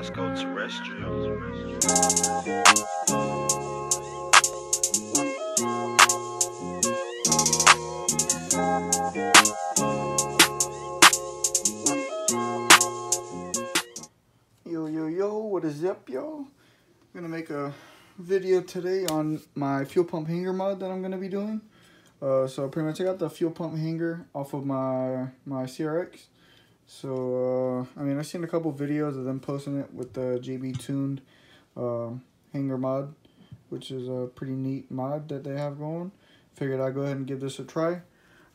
Let's go terrestrial. Yo, what is up, y'all? I'm gonna make a video today on my fuel pump hanger mod that I'm gonna be doing. So pretty much I got the fuel pump hanger off of my CRX. So I mean, I've seen a couple videos of them posting it with the JBtuned hanger mod, which is a pretty neat mod that they have going. Figured I'd go ahead and give this a try.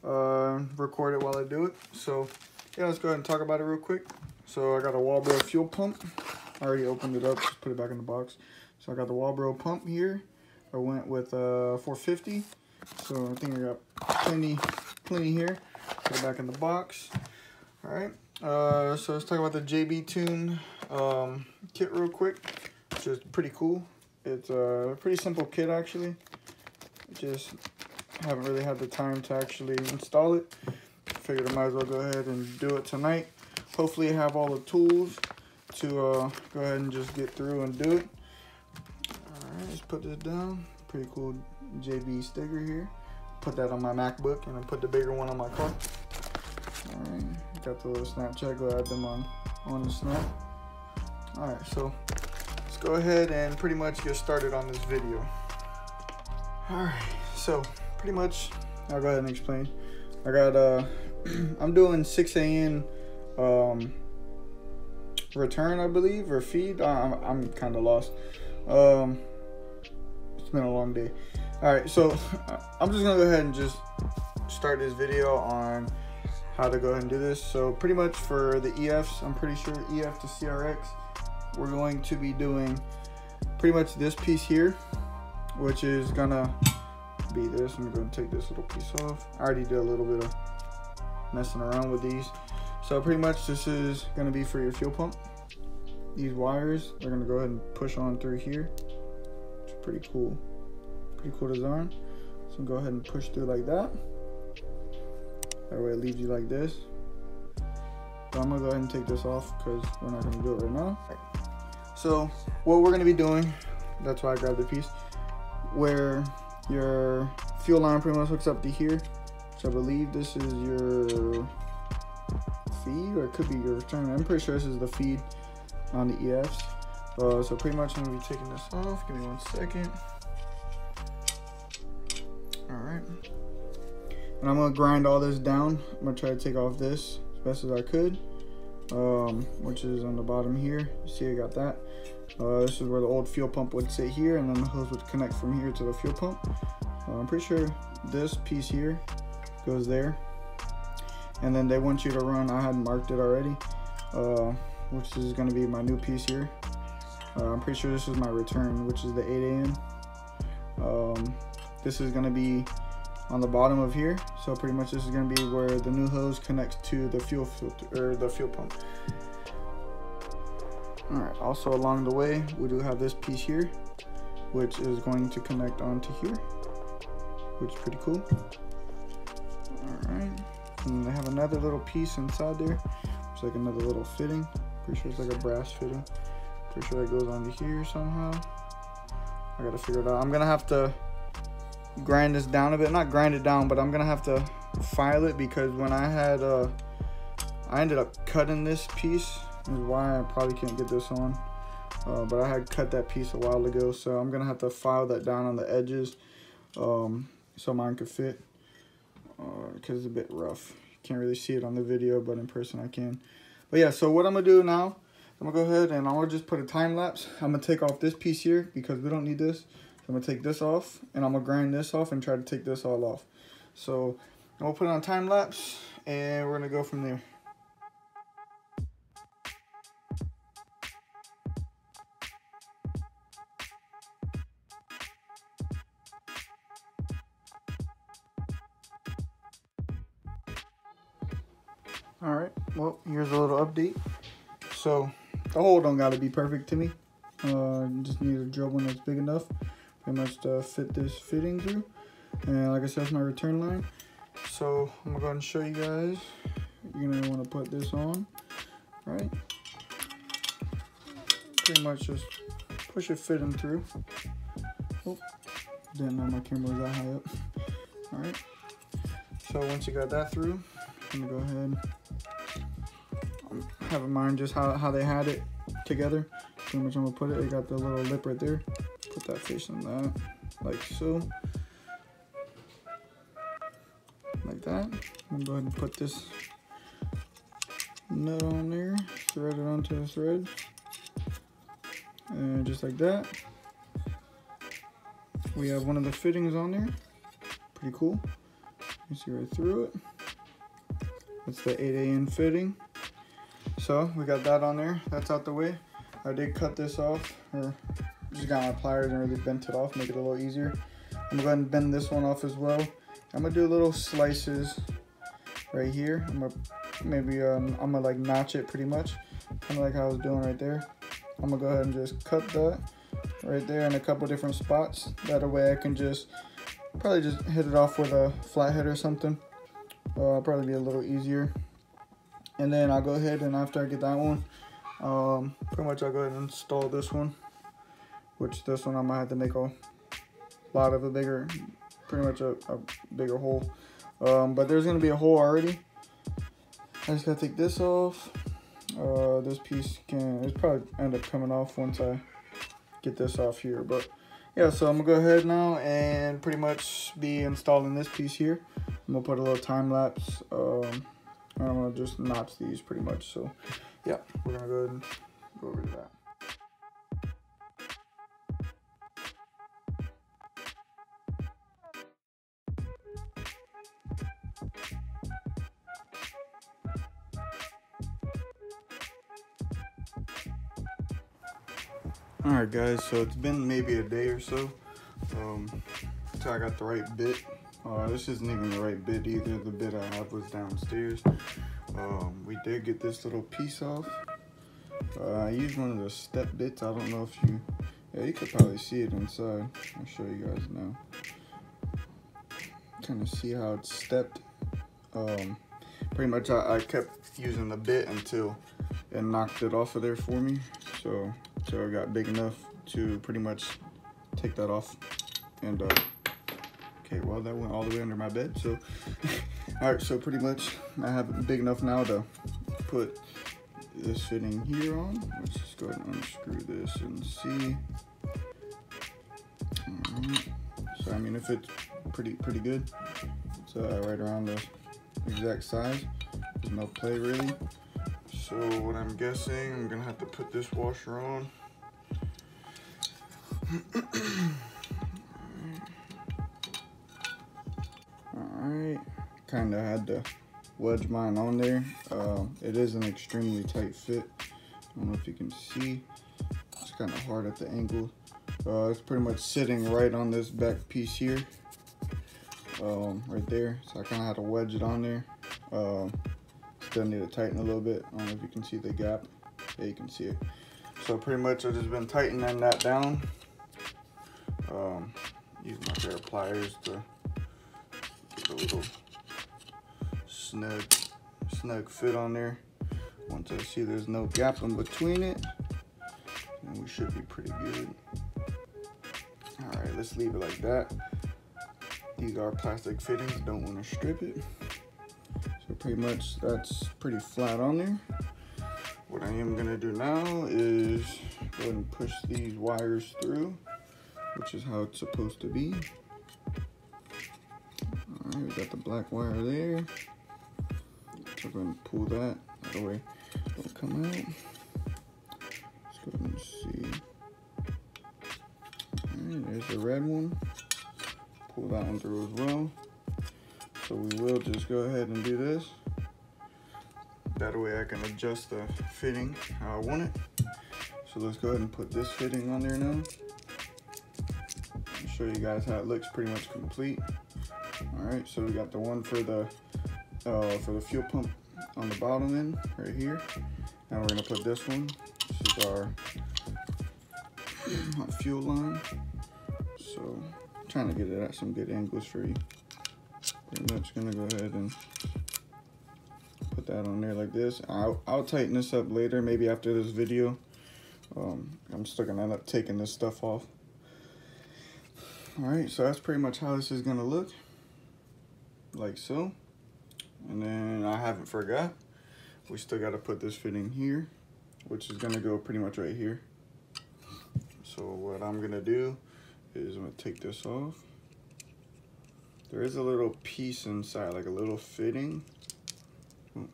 Record it while I do it. So yeah, let's go ahead and talk about it real quick. So I got a Walbro fuel pump. I already opened it up, just put it back in the box. So I got the Walbro pump here. I went with 450. So I think I got plenty here. Put it back in the box. All right. So let's talk about the JBtuned kit real quick, which is pretty cool. It's a pretty simple kit actually. Just haven't really had the time to actually install it. Figured I might as well go ahead and do it tonight. Hopefully I have all the tools to go ahead and just get through and do it. Alright, let's put this down. Pretty cool JB sticker here. Put that on my MacBook and then put the bigger one on my car. Alright, got the little Snapchat, go add them on the Snap. Alright, so let's go ahead and pretty much get started on this video. Alright, so pretty much I'll go ahead and explain. I got I'm doing 6 a.m. return, I believe, or feed. I'm kind of lost. It's been a long day. All right, so I'm just gonna go ahead and just start this video on how to go ahead and do this. So pretty much for the EFs, I'm pretty sure EF to CRX, we're going to be doing pretty much this piece here, which is gonna be this. I'm gonna take this little piece off. I already did a little bit of messing around with these. So pretty much this is going to be for your fuel pump. These wires are going to go ahead and push on through here. It's pretty cool design. So go ahead and push through like that. That way it leaves you like this. But I'm going to go ahead and take this off because we're not going to do it right now. So what we're going to be doing, that's why I grabbed the piece, where your fuel line pretty much hooks up to here. So I believe this is your feed, or it could be your return. I'm pretty sure this is the feed on the EFs. So pretty much I'm gonna be taking this off. Give me 1 second. All right, and I'm gonna grind all this down. I'm gonna try to take off this as best as I could, which is on the bottom here. You see I got that. This is where the old fuel pump would sit here, and then the hose would connect from here to the fuel pump. I'm pretty sure this piece here goes there, and then they want you to run, I had marked it already, which is going to be my new piece here. I'm pretty sure this is my return, which is the 8 a.m. This is going to be on the bottom of here, so pretty much this is going to be where the new hose connects to the fuel filter, or the fuel pump. All right, also along the way we do have this piece here, which is going to connect onto here, which is pretty cool. Alright, and they have another little piece inside there. It's like another little fitting. Pretty sure it's like a brass fitting. Pretty sure that goes onto here somehow. I gotta figure it out. I'm gonna have to grind this down a bit. Not grind it down, but I'm gonna have to file it, because when I had I ended up cutting this piece, is why I probably can't get this on. But I had cut that piece a while ago, so I'm gonna have to file that down on the edges, so mine could fit. Because it's a bit rough. You can't really see it on the video, but in person I can. But yeah, so what I'm gonna do now, I'm gonna go ahead and I'm gonna just put a time lapse. I'm gonna take off this piece here because we don't need this. So I'm gonna take this off, and I'm gonna grind this off and try to take this all off. So I'm gonna put it on time lapse, and we're gonna go from there. All right, well, here's a little update. So the hole don't gotta be perfect to me. Just need a drill one that's big enough, pretty much to fit this fitting through. And like I said, that's my return line. So I'm gonna go ahead and show you guys. You're gonna want to put this on, right? pretty much just push it fitting through. Oh, didn't know my camera was that high up. All right. So once you got that through, I'm gonna go ahead. Have in mind just how they had it together. Pretty much I'm gonna put it. They got the little lip right there. Put that fish in that, like so. Like that. I'm gonna go ahead and put this nut on there, thread it onto the thread, and just like that. We have one of the fittings on there. Pretty cool. You see right through it. That's the 8AN fitting. So we got that on there. That's out the way. I did cut this off, or just got my pliers and really bent it off, make it a little easier. I'm gonna go ahead and bend this one off as well. I'm gonna do little slices right here. I'm gonna like notch it pretty much, kind of like how I was doing right there. I'm gonna go ahead and just cut that right there in a couple different spots. That way I can just probably just hit it off with a flathead or something. Probably be a little easier. And then I'll go ahead and after I get that one, pretty much I'll go ahead and install this one. Which this one I might have to make a lot of a bigger, pretty much a bigger hole. But there's gonna be a hole already. I just gotta take this off. This piece it's probably end up coming off once I get this off here. But yeah, so I'm gonna go ahead now and pretty much be installing this piece here. I'm gonna put a little time lapse. I'm gonna just notch these pretty much. So yeah, we're gonna go ahead and go over to that. Alright guys, so it's been maybe a day or so until I got the right bit. This isn't even the right bit either. The bit I have was downstairs. We did get this little piece off. I used one of the step bits. I don't know if you could probably see it inside. I'll show you guys now. Kind of see how it's stepped. Pretty much I kept using the bit until it knocked it off of there for me. So it got big enough to pretty much take that off. And okay, well that went all the way under my bed. So all right, so pretty much I have it big enough now to put this fitting here on. Let's just go ahead and unscrew this and see. All right. So I mean, if it's pretty good, it's right around the exact size. There's no play really. So what I'm guessing, I'm gonna have to put this washer on. Alright, kinda had to wedge mine on there. It is an extremely tight fit. I don't know if you can see. It's kind of hard at the angle. It's pretty much sitting right on this back piece here. Right there. So I kind of had to wedge it on there. Still need to tighten a little bit. I don't know if you can see the gap. Yeah, you can see it. So pretty much I've just been tightening that down. Using my pair of pliers to get a little snug fit on there. Once I see there's no gap in between it, then we should be pretty good. All right, let's leave it like that. These are plastic fittings, don't want to strip it. So pretty much that's pretty flat on there. What I am gonna do now is go ahead and push these wires through, which is how it's supposed to be. All right, we got the black wire there. So go ahead and pull that out of the way. It'll come out. Let's go ahead and see. All right, there's the red one. Pull that one through as well. So we will just go ahead and do this. That way I can adjust the fitting how I want it. So let's go ahead and put this fitting on there now. I'll show you guys how it looks pretty much complete. All right, so we got the one for the fuel pump on the bottom end right here. Now we're gonna put this one. This is our fuel line. So I'm trying to get it at some good angles for you. Pretty much gonna go ahead and put that on there like this. I'll tighten this up later, maybe after this video. I'm still gonna end up taking this stuff off. All right, so that's pretty much how this is gonna look, like so. And then I haven't forgot, we still gotta put this fitting here, which is gonna go pretty much right here. So what I'm gonna do is I'm gonna take this off. There is a little piece inside, like a little fitting. All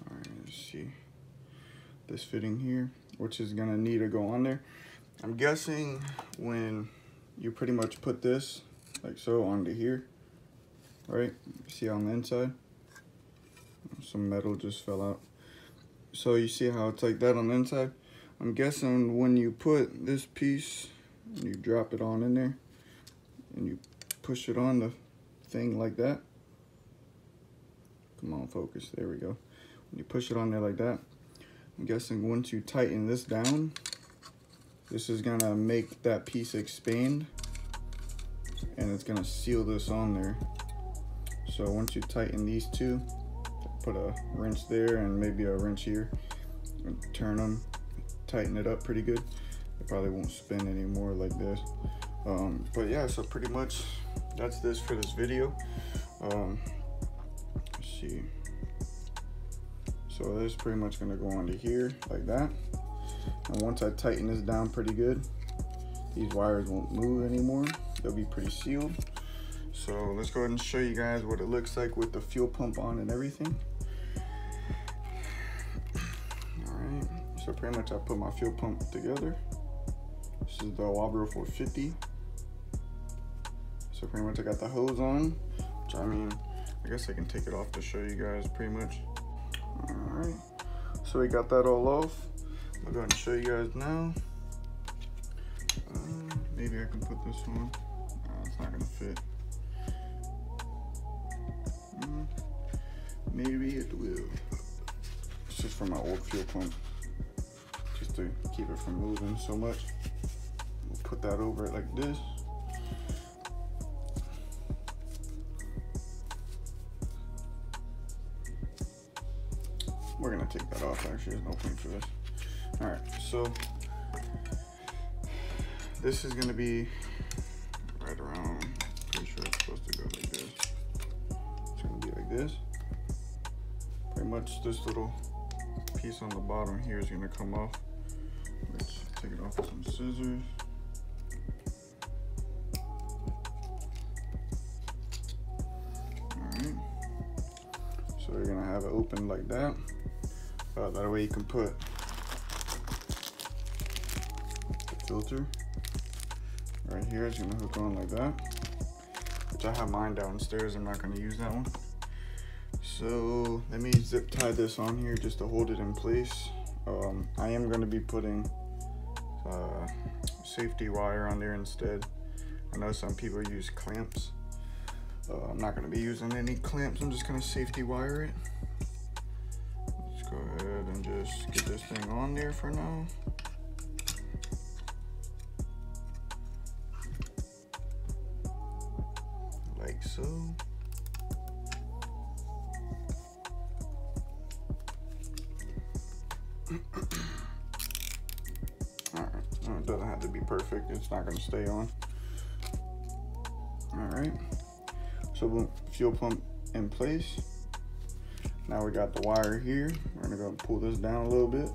right, let's see. This fitting here, which is gonna need to go on there. I'm guessing when you pretty much put this like so onto here, right? See on the inside, some metal just fell out. So you see how it's like that on the inside? I'm guessing when you put this piece and you drop it on in there and you push it on the thing like that. Come on, focus, there we go. When you push it on there like that, I'm guessing once you tighten this down, this is gonna make that piece expand and it's gonna seal this on there. So once you tighten these two, put a wrench there and maybe a wrench here, and turn them, tighten it up pretty good. It probably won't spin anymore like this. But yeah, so pretty much that's this for this video. Let's see. So this is pretty much gonna go onto here like that. And once I tighten this down pretty good, these wires won't move anymore. They'll be pretty sealed. So let's go ahead and show you guys what it looks like with the fuel pump on and everything. All right, so pretty much I put my fuel pump together. This is the Wabro 450. So pretty much I got the hose on, which I mean, I guess I can take it off to show you guys pretty much. All right, so we got that all off. I'll go ahead and show you guys now. Maybe I can put this on. It's not gonna fit. Maybe it will. It's just for my old fuel pump, just to keep it from moving so much. We'll put that over it like this. We're gonna take that off, actually, there's no point for this. All right, so this is gonna be right around, pretty sure it's supposed to go like this. It's gonna be like this. Pretty much this little piece on the bottom here is gonna come off. Let's take it off with some scissors. All right, so you're gonna have it open like that. That way you can put the filter right here. It's gonna hook on like that, which I have mine downstairs. I'm not gonna use that one. So let me zip tie this on here just to hold it in place. I am gonna be putting safety wire on there instead. I know some people use clamps. I'm not gonna be using any clamps. I'm just gonna safety wire it. Go ahead and just get this thing on there for now. Like so. Alright, it doesn't have to be perfect, it's not gonna stay on. Alright, so boom, fuel pump in place. Now we got the wire here. We're gonna go pull this down a little bit,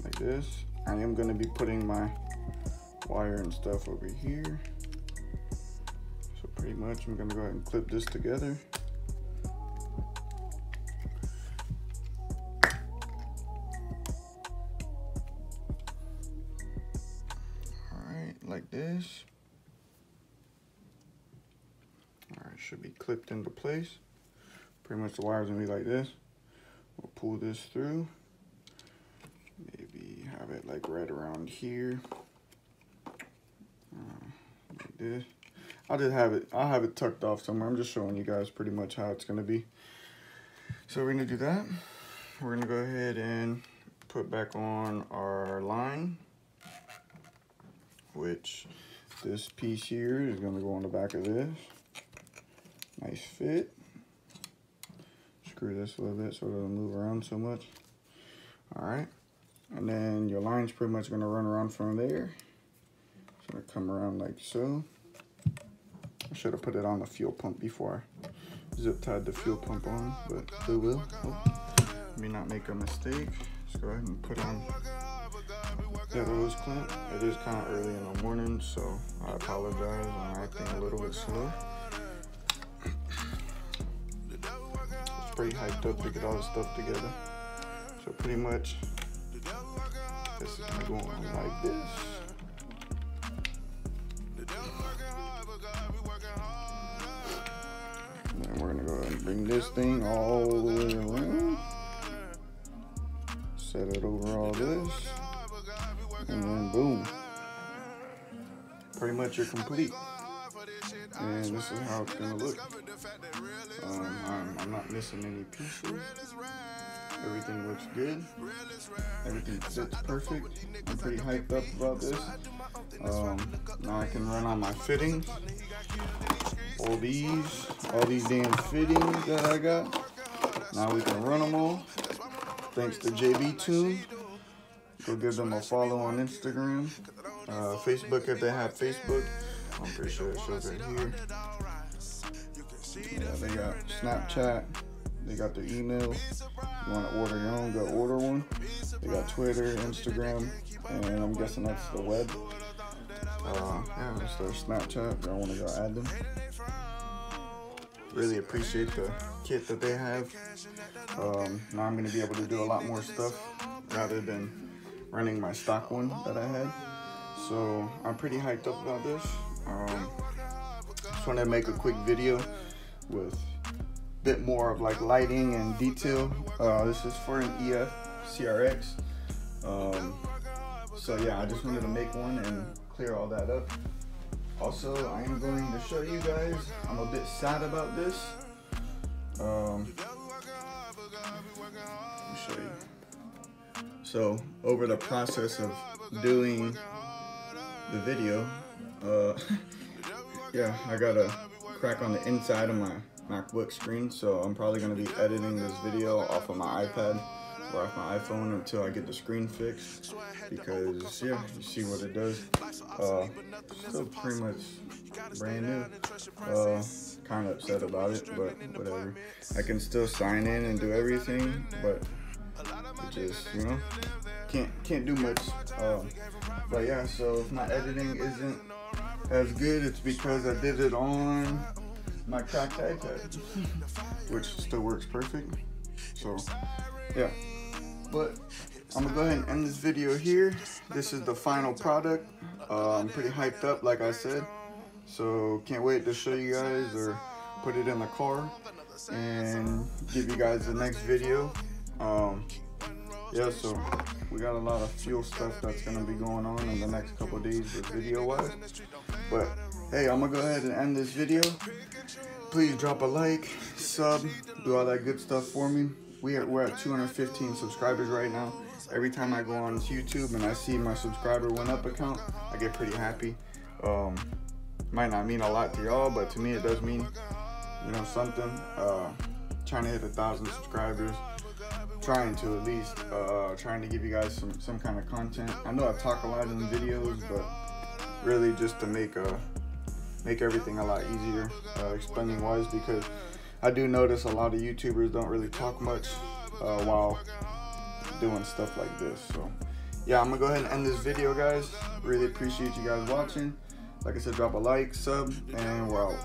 like this. I am gonna be putting my wire and stuff over here. So pretty much I'm gonna go ahead and clip this together. All right, like this. All right, should be clipped into place. Pretty much the wire's gonna be like this. We'll pull this through. Maybe have it like right around here. Like this. I'll have it tucked off somewhere. I'm just showing you guys pretty much how it's gonna be. So we're gonna do that. We're gonna go ahead and put back on our line, which this piece here is gonna go on the back of this. Nice fit. Screw this a little bit so it doesn't move around so much. All right, And then your line's pretty much gonna run around from there. It's gonna come around like so. I should have put it on the fuel pump before I zip tied the fuel pump on, but it will. Oh, let me not make a mistake. Let's go ahead and put on that hose clamp. It is kind of early in the morning, so I apologize. I'm acting a little bit slow. It's pretty hyped up to get all this stuff together. So pretty much, this is gonna go on like this. And then we're gonna go ahead and bring this thing all the way around. Set it over all this. And then boom. Pretty much you're complete. And this is how it's gonna look. I'm not missing any pieces. Everything looks good. Everything fits perfect. I'm pretty hyped up about this. Now I can run on my fittings. All these damn fittings that I got. Now we can run them all. Thanks to JBtuned. Go give them a follow on Instagram. Facebook if they have Facebook. I'm pretty sure it shows right here. Yeah, they got Snapchat. They got their email. You want to order your own, go order one. They got Twitter, Instagram, and I'm guessing that's the web. Yeah, that's their Snapchat. Y'all want to go add them. Really appreciate the kit that they have. Now I'm going to be able to do a lot more stuff rather than running my stock one that I had. So I'm pretty hyped up about this. Just want to make a quick video with a bit more of like lighting and detail. This is for an EF CRX. So yeah, I just wanted to make one and clear all that up. Also, I am going to show you guys, I'm a bit sad about this. Let me show you. So, over the process of doing the video, yeah, I got a crack on the inside of my MacBook screen, so I'm probably going to be editing this video off of my iPad or off my iPhone until I get the screen fixed, because yeah, you see what it does. Still pretty much brand new. Kind of upset about it, but whatever. I can still sign in and do everything, but it just, you know, can't do much. But yeah, so if my editing isn't as good, it's because I did it on my cracked iPad, which still works perfect. So yeah, but I'm gonna go ahead and end this video here. This is the final product. I'm pretty hyped up, like I said, so can't wait to show you guys or put it in the car and give you guys the next video. Yeah, so we got a lot of fuel stuff that's gonna be going on in the next couple of days with video wise. But hey, I'm gonna go ahead and end this video. Please drop a like, sub, do all that good stuff for me. We're at 215 subscribers right now. Every time I go on YouTube and I see my subscriber went up account, I get pretty happy. Might not mean a lot to y'all, but to me it does mean, you know, something. Trying to hit 1,000 subscribers. Trying to at least, trying to give you guys some kind of content. I know I talk a lot in the videos, but really just to make everything a lot easier, explaining wise, because I do notice a lot of YouTubers don't really talk much while doing stuff like this. So yeah, I'm gonna go ahead and end this video, guys. Really appreciate you guys watching. Like I said, drop a like, sub, and we're out.